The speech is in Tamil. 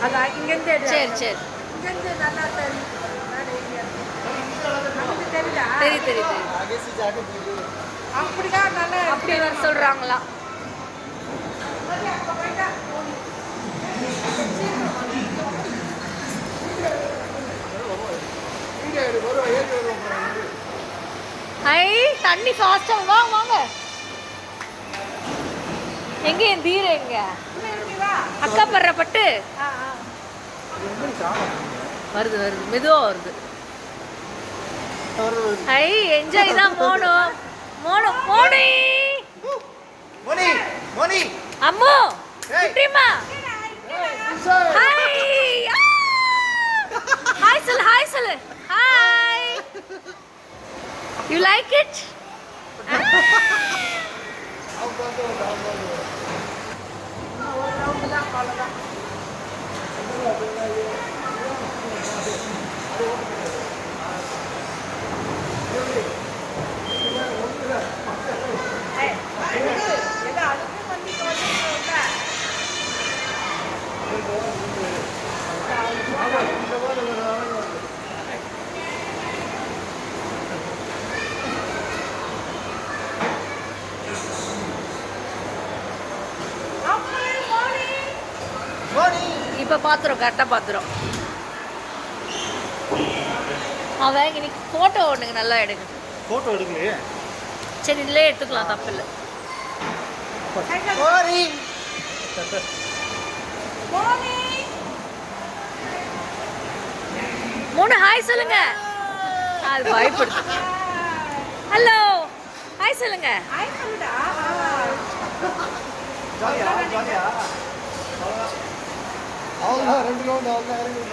அதான் இங்கேருந்து சரி சரி இங்கேருந்து நல்லா தெரியும். தெரியுதா? தெரியும் தெரியும் தெரியும். அப்படிதான் நல்லா அப்படி வர சொல்றாங்களா? ஐ தண்ணி ஃபாஸ்டா வாங்க வாங்க. எங்க என் தீர எங்க அக்கா படுற பட்டு வருது வருது மெதுவா வருது. ஐ என்ஜாய் தான் மோனோ மோனோ மோனி மோனி மோனி அம்மு குட்டிமா ஹாய் ஹாய் சொல்லு ஹாய் யூ லைக் இட் இப்போ பார்த்துரும் கரெக்டாக பார்த்துரும். அவன் இன்னைக்கு ஃபோட்டோ ஒன்றுங்க நல்லா எடுங்க. ஃபோட்டோ எடுக்கலையே. சரி இதிலே எடுத்துக்கலாம் தப்பு இல்லை. மூணு ஹாய் சொல்லுங்க. அது பயப்படுது. ஹலோ ஹாய் சொல்லுங்க. அவங்க 2 ரவுண்ட் அவங்க இறங்கி